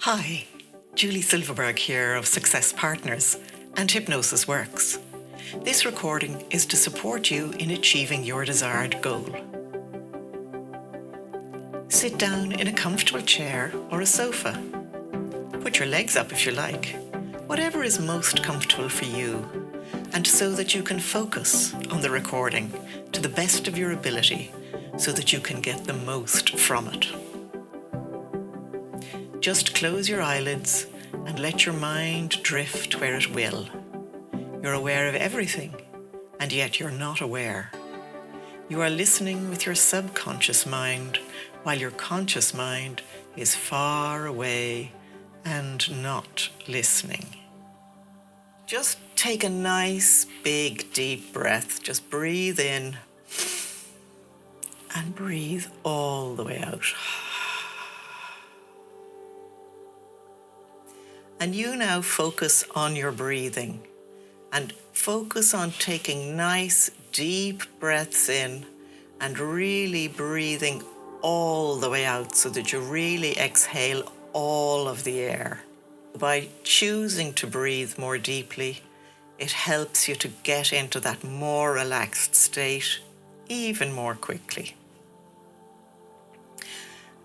Hi, Julie Silfverberg here of Success Partners and Hypnosis Works. This recording is to support you in achieving your desired goal. Sit down in a comfortable chair or a sofa. Put your legs up if you like, whatever is most comfortable for you, and so that you can focus on the recording to the best of your ability so that you can get the most from it. Just close your eyelids and let your mind drift where it will. You're aware of everything, and yet you're not aware. You are listening with your subconscious mind, while your conscious mind is far away and not listening. Just take a nice, big, deep breath. Just breathe in and breathe all the way out. And you now focus on your breathing and focus on taking nice, deep breaths in and really breathing all the way out so that you really exhale all of the air. By choosing to breathe more deeply, it helps you to get into that more relaxed state even more quickly.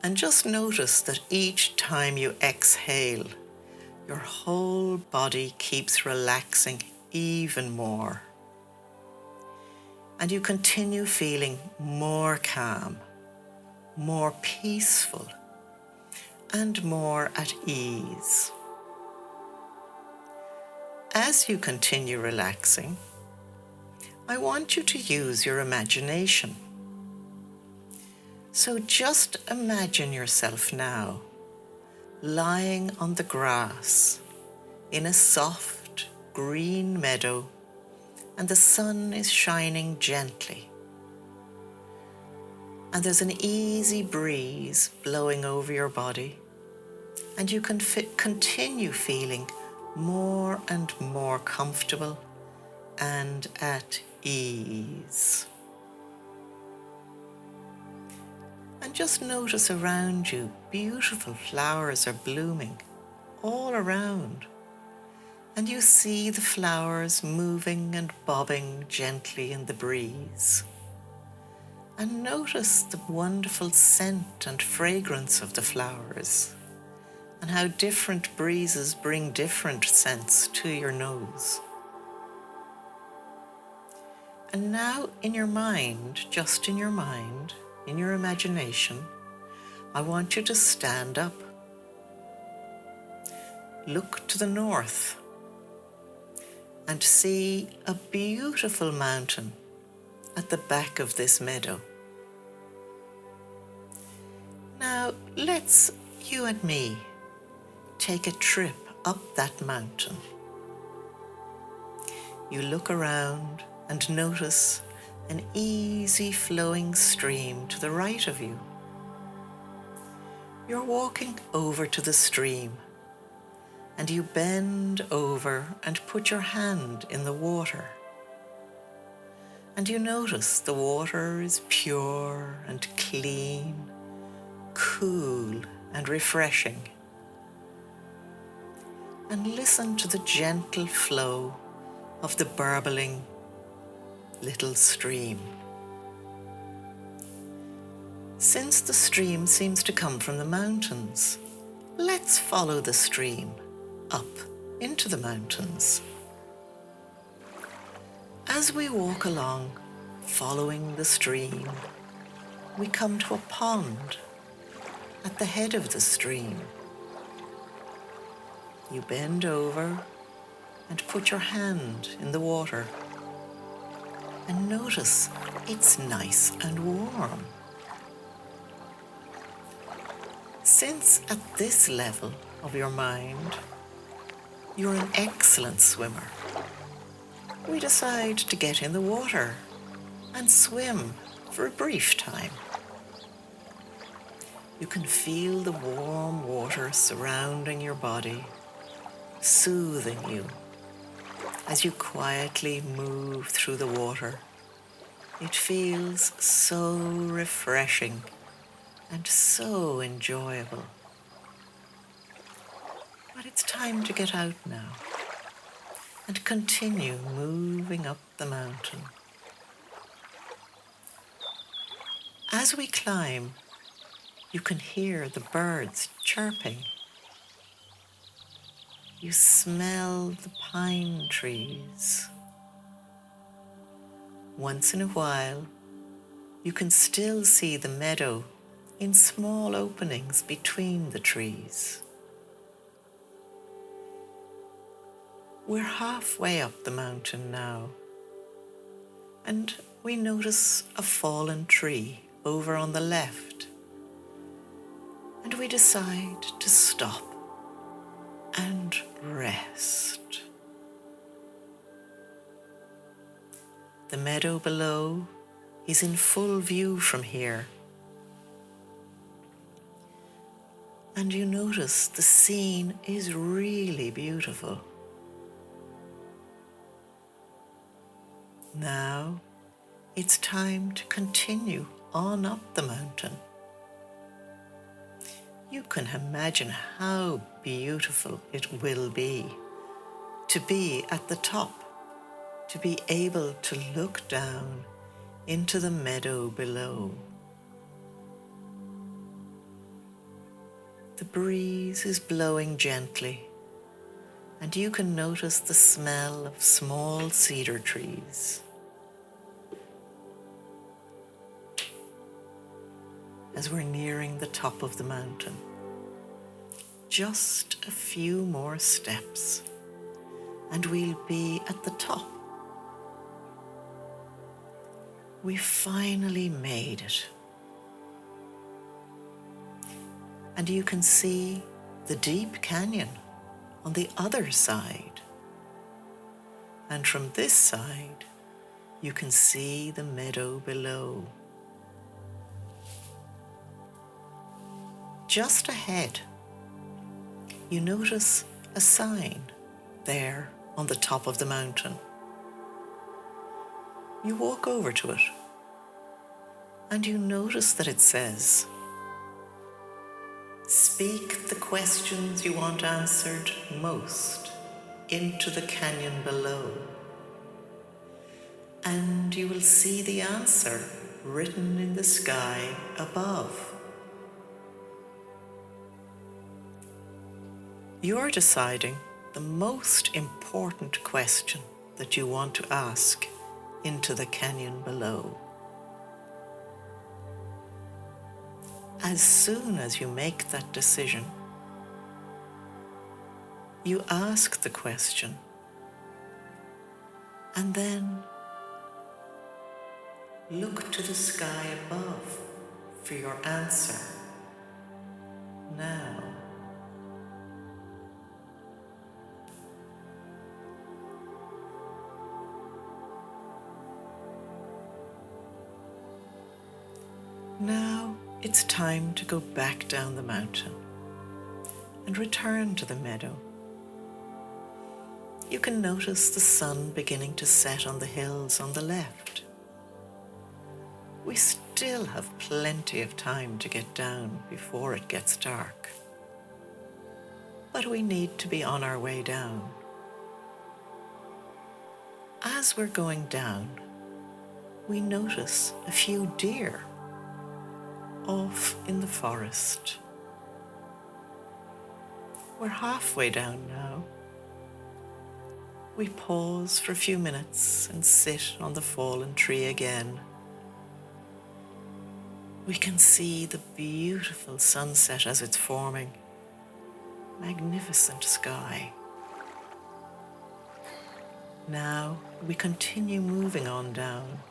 And just notice that each time you exhale, your whole body keeps relaxing even more. And you continue feeling more calm, more peaceful, and more at ease. As you continue relaxing, I want you to use your imagination. So just imagine yourself now lying on the grass in a soft green meadow, and the sun is shining gently. And there's an easy breeze blowing over your body, and you can continue feeling more and more comfortable and at ease. And just notice around you, beautiful flowers are blooming all around. And you see the flowers moving and bobbing gently in the breeze. And notice the wonderful scent and fragrance of the flowers, and how different breezes bring different scents to your nose. And now in your mind, just in your mind, in your imagination, I want you to stand up. Look to the north and see a beautiful mountain at the back of this meadow. Now let's, you and me, take a trip up that mountain. You look around and notice an easy flowing stream to the right of you. You're walking over to the stream, and you bend over and put your hand in the water. And you notice the water is pure and clean, cool and refreshing. And listen to the gentle flow of the burbling little stream. Since the stream seems to come from the mountains, let's follow the stream up into the mountains. As we walk along, following the stream, we come to a pond at the head of the stream. You bend over and put your hand in the water. And notice it's nice and warm. Since at this level of your mind, you're an excellent swimmer, we decide to get in the water and swim for a brief time. You can feel the warm water surrounding your body, soothing you. As you quietly move through the water, it feels so refreshing and so enjoyable. time to get out now and continue moving up the mountain. As we climb, you can hear the birds chirping. You smell the pine trees. Once in a while, you can still see the meadow in small openings between the trees. We're halfway up the mountain now, and we notice a fallen tree over on the left, and we decide to stop and rest. The meadow below is in full view from here, and you notice the scene is really beautiful. Now it's time to continue on up the mountain. You can imagine how beautiful it will be to be at the top, to be able to look down into the meadow below. The breeze is blowing gently, and you can notice the smell of small cedar trees. As we're nearing the top of the mountain, just a few more steps, and we'll be at the top. We finally made it. And you can see the deep canyon on the other side. And from this side, you can see the meadow below. Just ahead, you notice a sign there on the top of the mountain. You walk over to it, and you notice that it says, "Speak the questions you want answered most into the canyon below, and you will see the answer written in the sky above." You're deciding the most important question that you want to ask into the canyon below. As soon as you make that decision, you ask the question, and then look to the sky above for your answer. Now, it's time to go back down the mountain and return to the meadow. You can notice the sun beginning to set on the hills on the left. We still have plenty of time to get down before it gets dark, but we need to be on our way down. As we're going down, we notice a few deer off in the forest. We're halfway down now. We pause for a few minutes and sit on the fallen tree again. We can see the beautiful sunset as it's forming. Magnificent sky. Now we continue moving on down.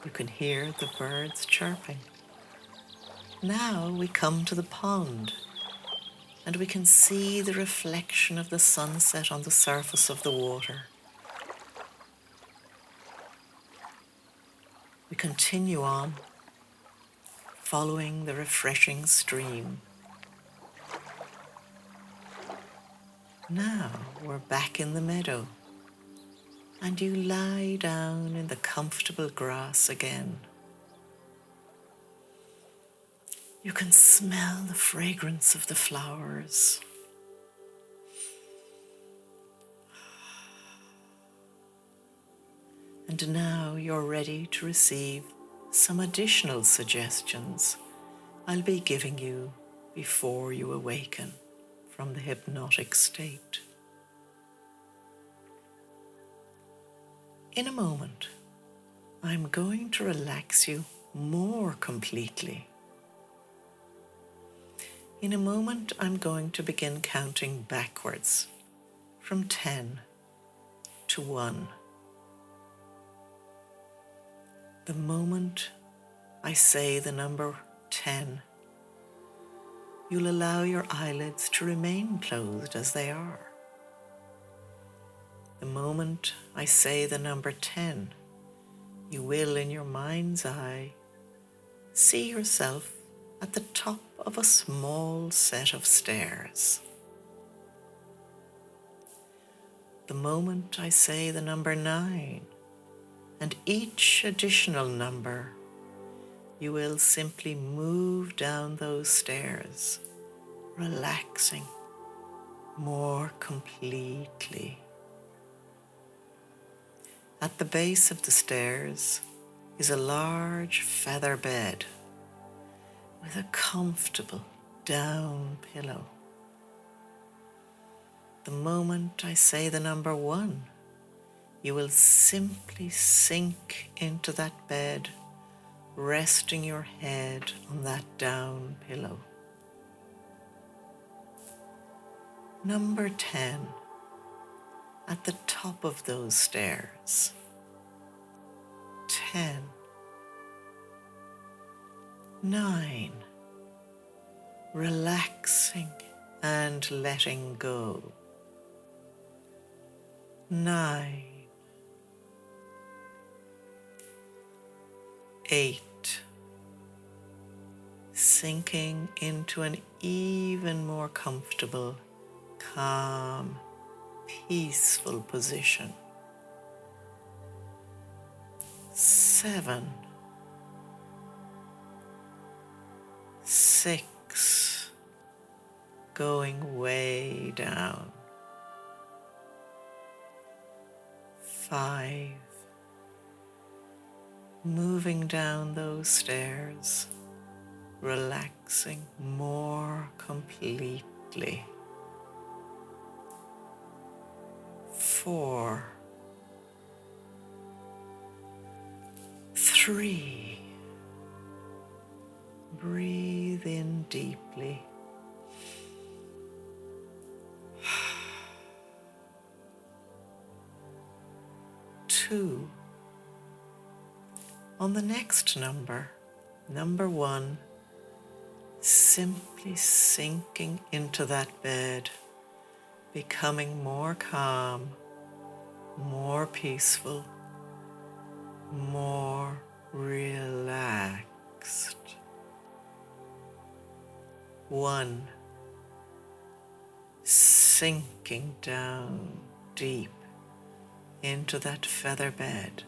You can hear the birds chirping. Now we come to the pond, and we can see the reflection of the sunset on the surface of the water. We continue on, following the refreshing stream. Now we're back in the meadow, and you lie down in the comfortable grass again. You can smell the fragrance of the flowers. And now you're ready to receive some additional suggestions I'll be giving you before you awaken from the hypnotic state. In a moment, I'm going to relax you more completely. In a moment, I'm going to begin counting backwards from 10 to 1. The moment I say the number 10, you'll allow your eyelids to remain closed as they are. The moment I say the number 10, you will, in your mind's eye, see yourself at the top of a small set of stairs. The moment I say the number 9, and each additional number, you will simply move down those stairs, relaxing more completely. At the base of the stairs is a large feather bed with a comfortable down pillow. The moment I say the number 1, you will simply sink into that bed, resting your head on that down pillow. Number 10, at the top of those stairs. 10, 9, relaxing and letting go. 9, 8, sinking into an even more comfortable, calm, peaceful position. 7, 6, going way down. 5, moving down those stairs, relaxing more completely. 4, 3, breathe in deeply. 2, on the next number, number 1, simply sinking into that bed, becoming more calm, more peaceful, more relaxed. 1, sinking down deep into that feather bed.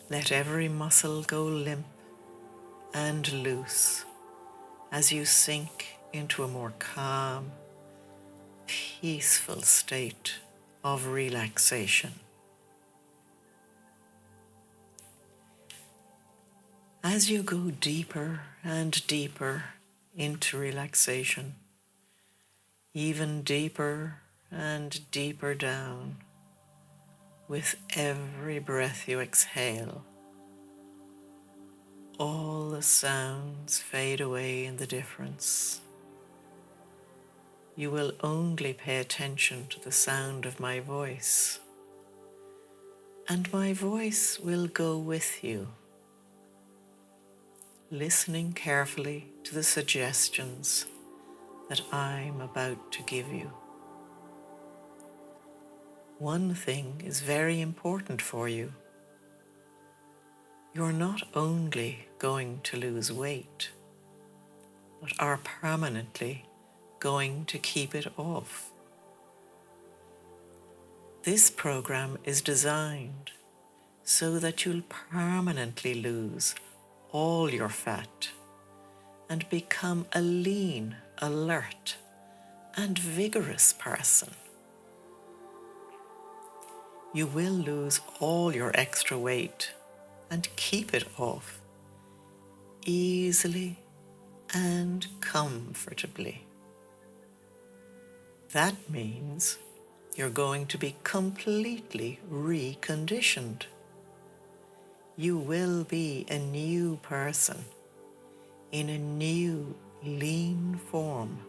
Let every muscle go limp and loose as you sink into a more calm, peaceful state of relaxation. As you go deeper and deeper into relaxation, even deeper and deeper down, with every breath you exhale, all the sounds fade away in the difference. You will only pay attention to the sound of my voice, and my voice will go with you, listening carefully to the suggestions that I'm about to give you. One thing is very important for you. You're not only going to lose weight, but are permanently going to keep it off. This program is designed so that you'll permanently lose all your fat and become a lean, alert, and vigorous person. You will lose all your extra weight and keep it off easily and comfortably. That means you're going to be completely reconditioned. You will be a new person in a new lean form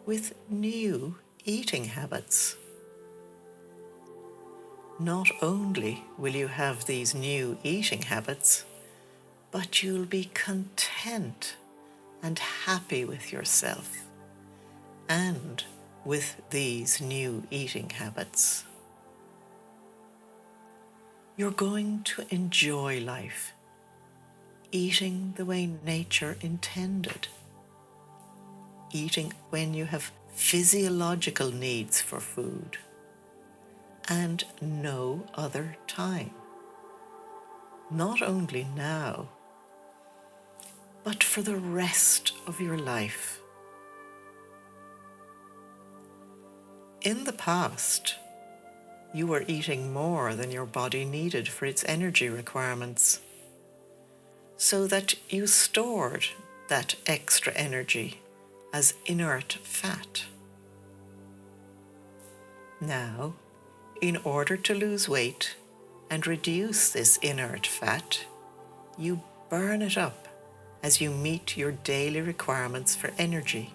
with new eating habits. Not only will you have these new eating habits, but you'll be content and happy with yourself and with these new eating habits. You're going to enjoy life, eating the way nature intended, eating when you have physiological needs for food and no other time. Not only now, but for the rest of your life. In the past, you were eating more than your body needed for its energy requirements, so that you stored that extra energy as inert fat. Now, in order to lose weight and reduce this inert fat, you burn it up as you meet your daily requirements for energy.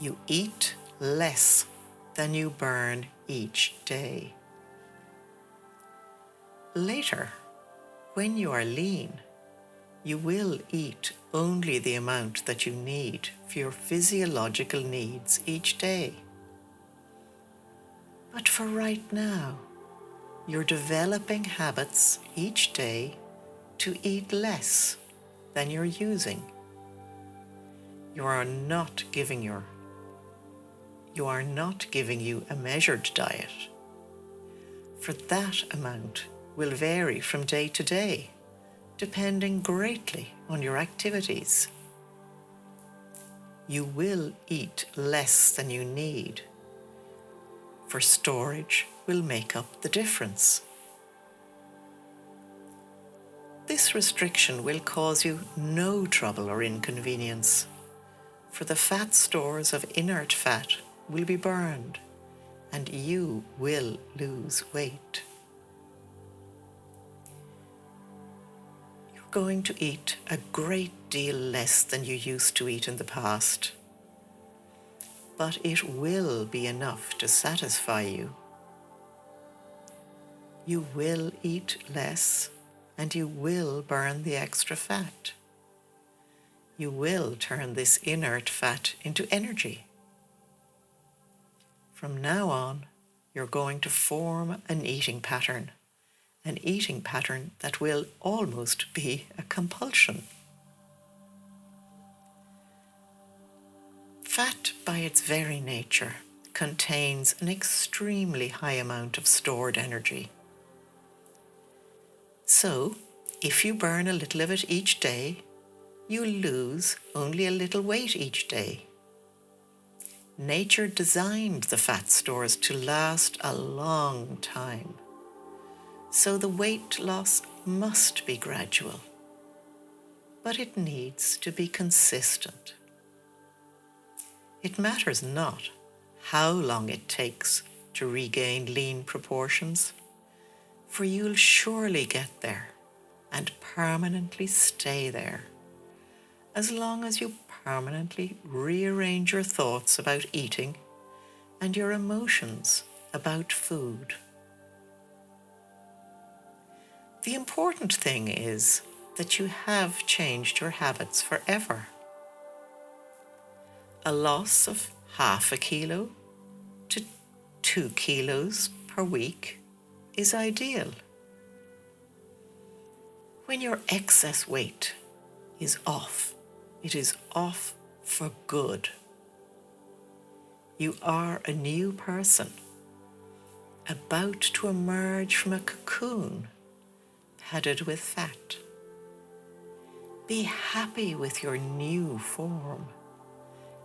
You eat less than you burn each day. Later, when you are lean, you will eat only the amount that you need for your physiological needs each day. But for right now, you're developing habits each day to eat less than you're using. You are not giving you a measured diet, for that amount will vary from day to day, depending greatly on your activities. You will eat less than you need, for storage will make up the difference. This restriction will cause you no trouble or inconvenience, for the fat stores of inert fat will be burned and you will lose weight. You're going to eat a great deal less than you used to eat in the past, but it will be enough to satisfy you. You will eat less and you will burn the extra fat. You will turn this inert fat into energy. From now on, you're going to form an eating pattern that will almost be a compulsion. Fat, by its very nature, contains an extremely high amount of stored energy. So, if you burn a little of it each day, you lose only a little weight each day. Nature designed the fat stores to last a long time, so the weight loss must be gradual, but it needs to be consistent. It matters not how long it takes to regain lean proportions, for you'll surely get there and permanently stay there, as long as you permanently rearrange your thoughts about eating and your emotions about food. The important thing is that you have changed your habits forever. A loss of 0.5 kilo to 2 kilos per week is ideal. When your excess weight is off, it is off for good. You are a new person, about to emerge from a cocoon padded with fat. Be happy with your new form.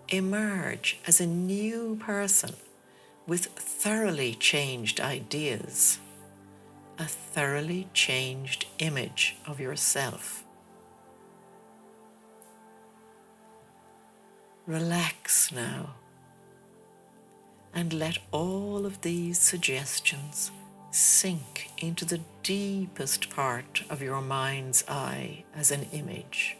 Emerge as a new person with thoroughly changed ideas, a thoroughly changed image of yourself. Relax now and let all of these suggestions sink into the deepest part of your mind's eye as an image.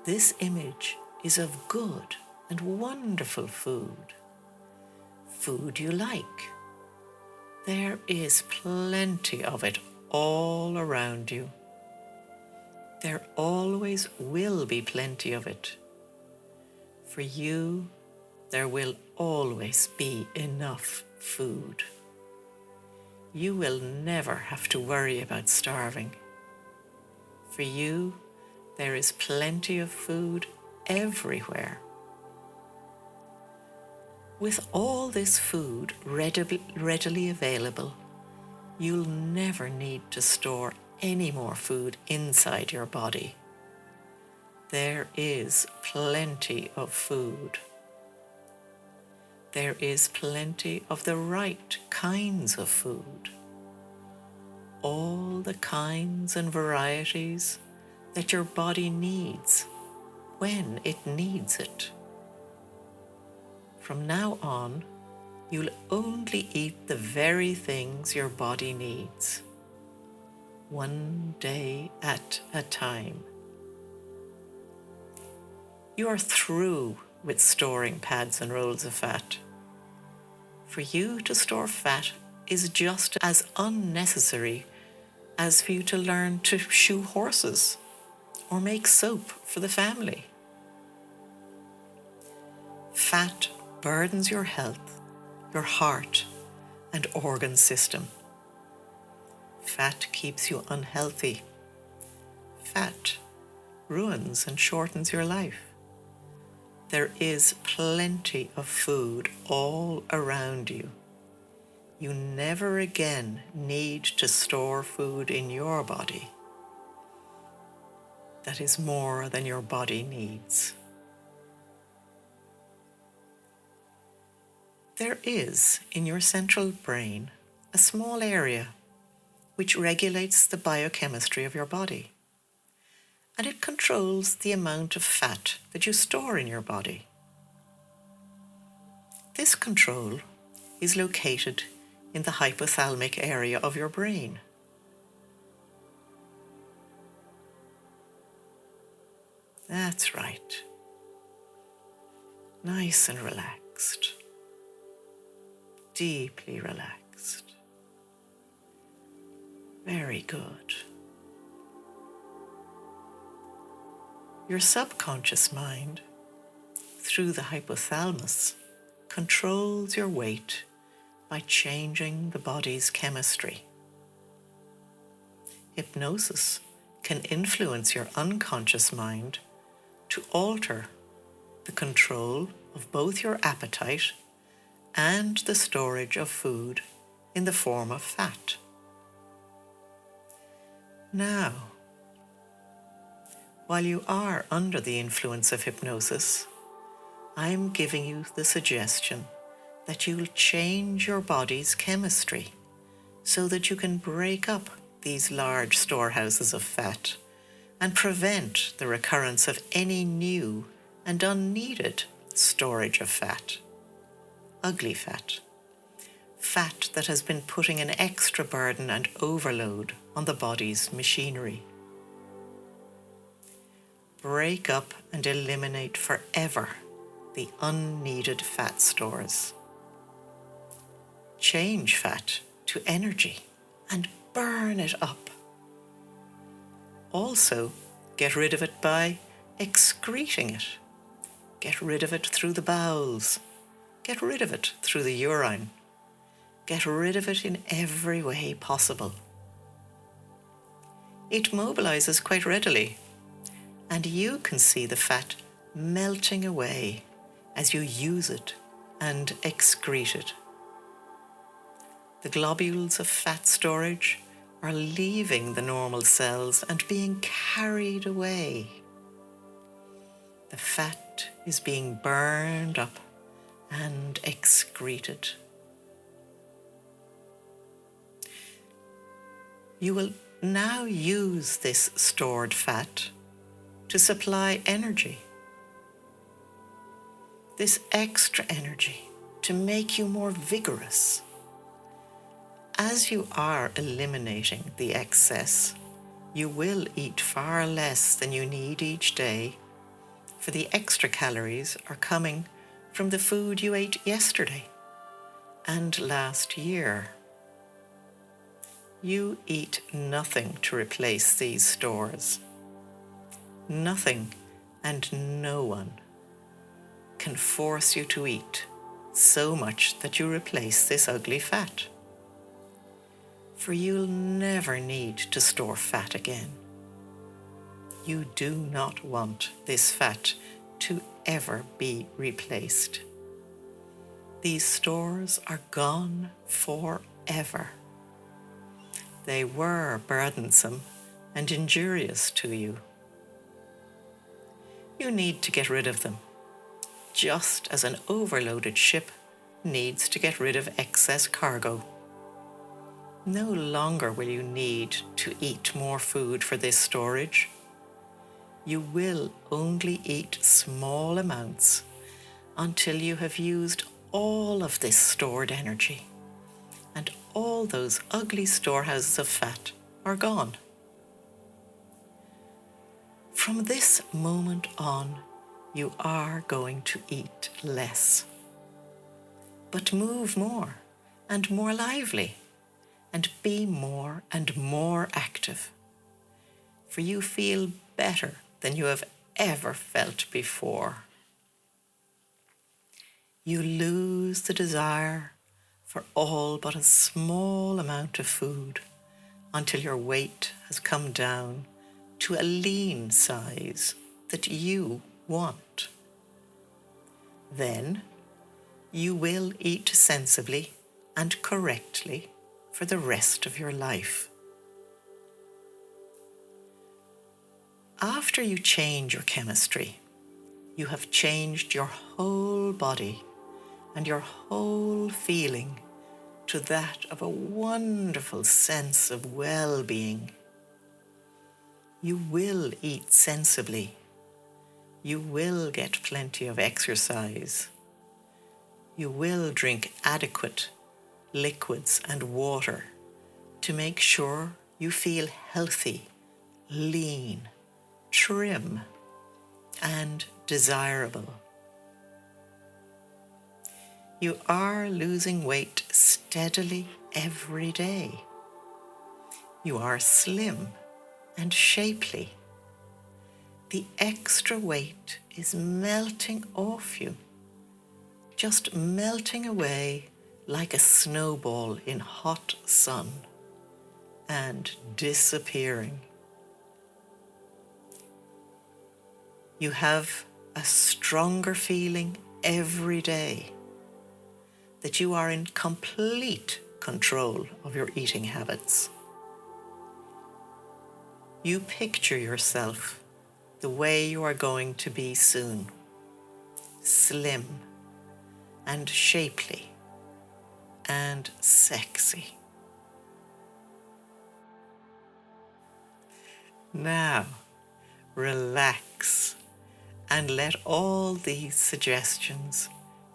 This image is of good and wonderful food, food you like. There is plenty of it all around you. There always will be plenty of it. For you, there will always be enough food. You will never have to worry about starving. For you, there is plenty of food everywhere. With all this food readily available, you'll never need to store any more food inside your body. There is plenty of food. There is plenty of the right kinds of food. All the kinds and varieties that your body needs when it needs it. From now on, you'll only eat the very things your body needs, one day at a time. You are through with storing pads and rolls of fat. For you to store fat is just as unnecessary as for you to learn to shoe horses or make soap for the family. Fat burdens your health, your heart, and organ system. Fat keeps you unhealthy. Fat ruins and shortens your life. There is plenty of food all around you. You never again need to store food in your body that is more than your body needs. There is in your central brain a small area which regulates the biochemistry of your body, and it controls the amount of fat that you store in your body. This control is located in the hypothalamic area of your brain. That's right. Nice and relaxed. Deeply relaxed. Very good. Your subconscious mind, through the hypothalamus, controls your weight by changing the body's chemistry. Hypnosis can influence your unconscious mind to alter the control of both your appetite and the storage of food in the form of fat. Now, while you are under the influence of hypnosis, I am giving you the suggestion that you'll change your body's chemistry so that you can break up these large storehouses of fat and prevent the recurrence of any new and unneeded storage of fat. Ugly fat. Fat that has been putting an extra burden and overload on the body's machinery. Break up and eliminate forever the unneeded fat stores. Change fat to energy and burn it up. Also, get rid of it by excreting it. Get rid of it through the bowels. Get rid of it through the urine. Get rid of it in every way possible. It mobilizes quite readily, and you can see the fat melting away as you use it and excrete it. The globules of fat storage are leaving the normal cells and being carried away. The fat is being burned up and excreted. You will now use this stored fat to supply energy. This extra energy to make you more vigorous. As you are eliminating the excess, you will eat far less than you need each day, for the extra calories are coming from the food you ate yesterday and last year. You eat nothing to replace these stores. Nothing and no one can force you to eat so much that you replace this ugly fat. For you'll never need to store fat again. You do not want this fat to ever be replaced. These stores are gone forever. They were burdensome and injurious to you. You need to get rid of them, just as an overloaded ship needs to get rid of excess cargo. No longer will you need to eat more food for this storage. You will only eat small amounts until you have used all of this stored energy, and all those ugly storehouses of fat are gone. From this moment on, you are going to eat less, but move more and more lively, and be more and more active, for you feel better than you have ever felt before. You lose the desire for all but a small amount of food until your weight has come down to a lean size that you want. Then you will eat sensibly and correctly for the rest of your life. After you change your chemistry, you have changed your whole body and your whole feeling to that of a wonderful sense of well-being. You will eat sensibly. You will get plenty of exercise. You will drink adequate liquids and water to make sure you feel healthy, lean, trim, and desirable. You are losing weight steadily every day. You are slim and shapely. The extra weight is melting off you, just melting away like a snowball in hot sun and disappearing. You have a stronger feeling every day that you are in complete control of your eating habits. You picture yourself the way you are going to be soon, slim and shapely and sexy. Now, relax and let all these suggestions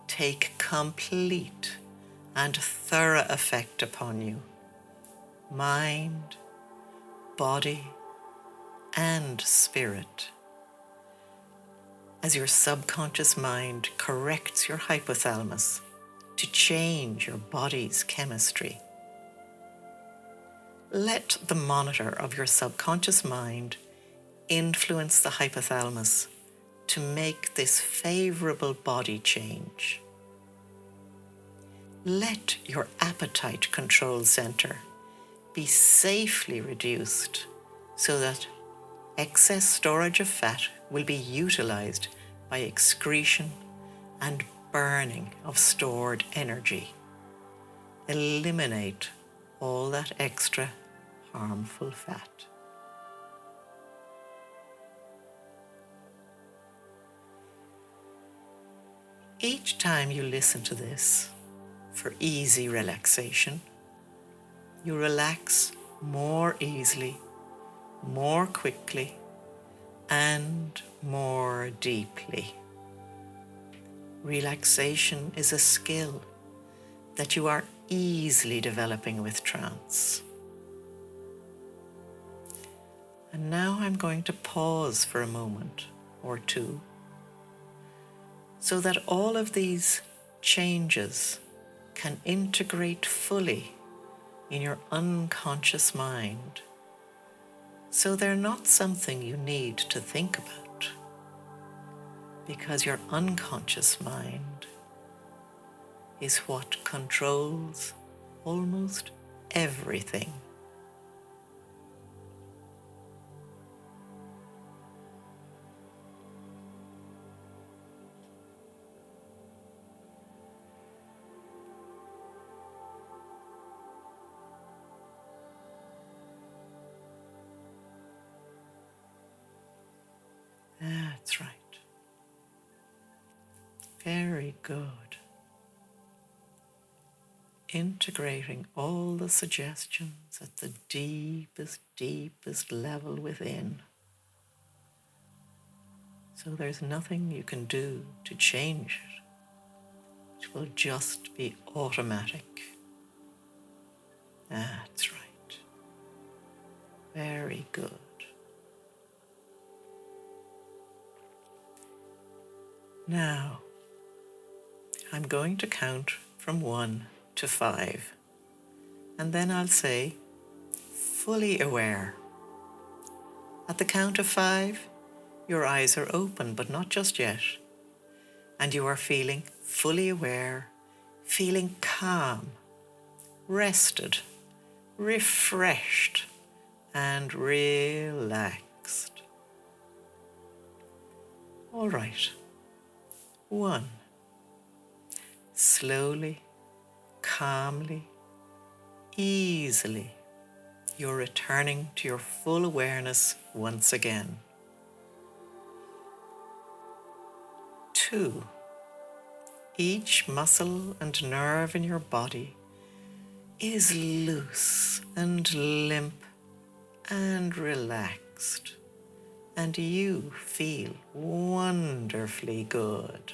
take complete and thorough effect upon you, mind, body, and spirit, as your subconscious mind corrects your hypothalamus to change your body's chemistry. Let the monitor of your subconscious mind influence the hypothalamus to make this favorable body change. Let your appetite control center be safely reduced so that excess storage of fat will be utilized by excretion and burning of stored energy. Eliminate all that extra harmful fat. Each time you listen to this for easy relaxation, you relax more easily, more quickly, and more deeply. Relaxation is a skill that you are easily developing with trance. And now I'm going to pause for a moment or two so that all of these changes can integrate fully in your unconscious mind, so they're not something you need to think about, because your unconscious mind is what controls almost everything. That's right. Very good. Integrating all the suggestions at the deepest level within. So there's nothing you can do to change it. It will just be automatic. That's right. Very good. Now, I'm going to count from 1 to 5, and then I'll say, fully aware. At the count of 5, your eyes are open, but not just yet, and you are feeling fully aware, feeling calm, rested, refreshed, and relaxed. All right. 1. Slowly, calmly, easily, you're returning to your full awareness once again. 2. Each muscle and nerve in your body is loose and limp and relaxed, and you feel wonderfully good.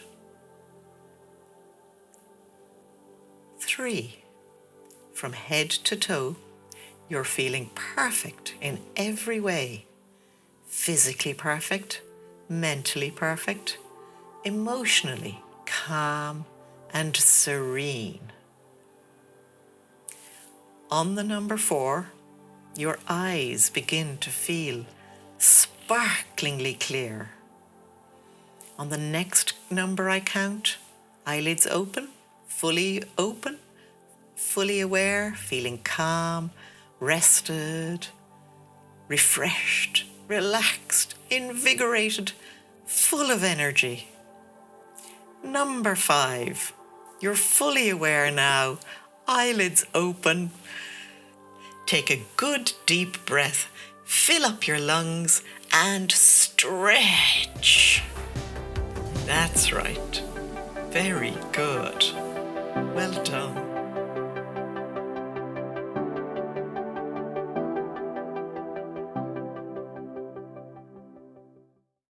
3. From head to toe, you're feeling perfect in every way. Physically perfect, mentally perfect, emotionally calm and serene. On the number 4, your eyes begin to feel sparklingly clear. On the next number I count, eyelids open, fully aware, feeling calm, rested, refreshed, relaxed, invigorated, full of energy. Number 5, you're fully aware now, eyelids open. Take a good deep breath, fill up your lungs and stretch. That's right. Very good. Well done.